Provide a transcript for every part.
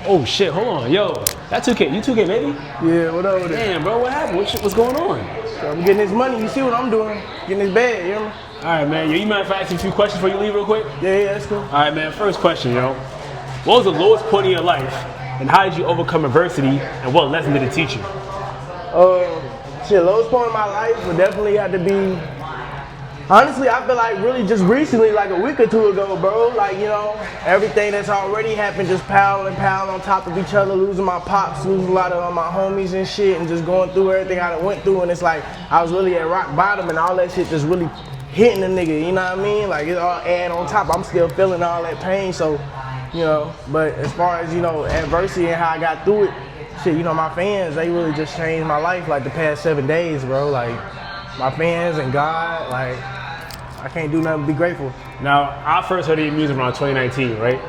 Oh shit, hold on, yo, that 2K, you 2K baby? Yeah, what up with it? Damn, bro, what happened? What's going on? So I'm getting this money. You see what I'm doing? Getting this bag, you hear me? All right, man. You mind if I ask you a few questions before you leave real quick? Yeah, that's cool. All right, man. First question, yo. What was the lowest point in your life, and how did you overcome adversity, and what lesson did it teach you? Lowest point in my life would definitely have to be. Honestly, I feel like really just recently, like a week or two ago, bro. Like, you know, everything that's already happened just piled on top of each other, losing my pops, losing a lot of my homies and shit, and just going through everything I went through. And it's like, I was really at rock bottom, and all that shit just really hitting the nigga, you know what I mean? Like, it's all add on top. I'm still feeling all that pain, so, you know. But as far as, you know, adversity and how I got through it, shit, you know, my fans, they really just changed my life, like, the past 7 days, bro. Like, my fans and God, like, I can't do nothing but be grateful. Now, I first heard of your music around 2019, right?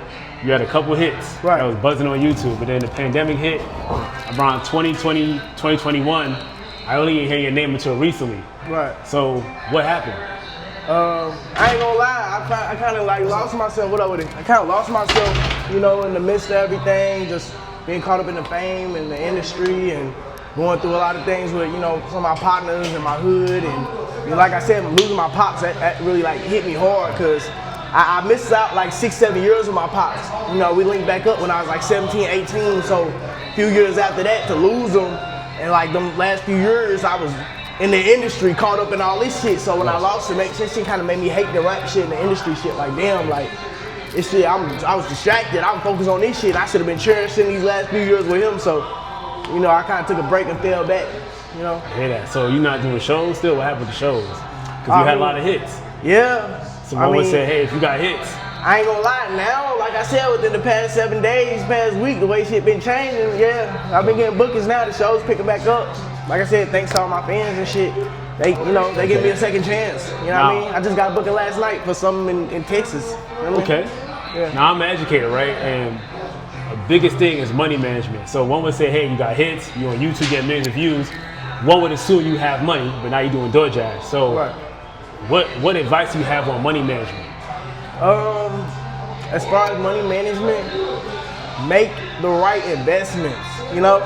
You had a couple hits that was buzzing on YouTube, but then the pandemic hit around 2020, 2021. I only didn't hear your name until recently. Right. So, what happened? I ain't gonna lie, I kind of like lost myself. What up with it? I kind of lost myself, you know, in the midst of everything, just being caught up in the fame and the industry and going through a lot of things with, you know, some of my partners and my hood. And like I said, losing my pops, that really like hit me hard because I missed out like 6-7 years with my pops. You know, we linked back up when I was like 17, 18. So a few years after that to lose them, and like them last few years I was in the industry caught up in all this shit. So when I lost it, that shit kind of made me hate the rap shit and the industry shit. Like, damn, like, this shit, I was distracted. I was focused on this shit. I should have been cherishing these last few years with him. So, you know, I kind of took a break and fell back, you know. I hear that. So you're not doing shows still? What happened with the shows? Because you had a lot of hits. Yeah. Someone would say, hey, if you got hits. I ain't gonna lie, now, like I said, within the past 7 days, past week, the way shit been changing, yeah. I've been getting bookings now, the show's picking back up. Like I said, thanks to all my fans and shit. They, you know, they give me a second chance. You know what I mean? I just got a booking last night for something in Texas. You know okay. Yeah. Now I'm an educator, right? And the biggest thing is money management. So one would say, hey, you got hits, you on YouTube get millions of views. One would assume you have money, but now you're doing DoorDash. So what advice do you have on money management? As far as money management, make the right investments. You know,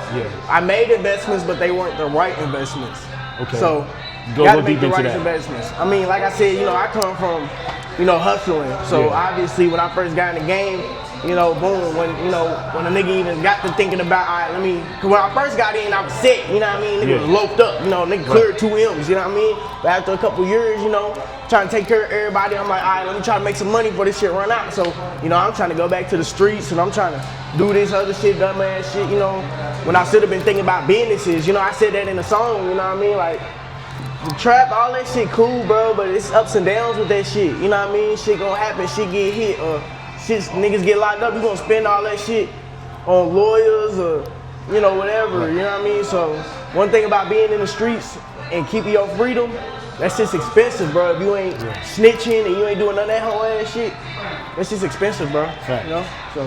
I made investments, but they weren't the right investments. Okay. So you gotta make the right investments. I mean, like I said, you know, I come from, you know, hustling. So obviously, when I first got in the game, you know, boom, when a nigga even got to thinking about, all right, cause when I first got in, I was set, you know what I mean? Nigga was loped up, you know, nigga cleared 2 M's, you know what I mean? But after a couple years, you know, trying to take care of everybody, I'm like, all right, let me try to make some money before this shit run out. So, you know, I'm trying to go back to the streets and I'm trying to do this other shit, dumbass shit, you know, when I should have been thinking about businesses, you know, I said that in the song, you know what I mean? Like, the trap, all that shit cool, bro, but it's ups and downs with that shit, you know what I mean? Shit gonna happen, shit get hit, or shit, niggas get locked up, you gonna spend all that shit on lawyers or, you know, whatever, you know what I mean? So, one thing about being in the streets and keeping your freedom, that's just expensive, bro. If you ain't snitching and you ain't doing none of that whole ass shit, that's just expensive, bro. You know? So.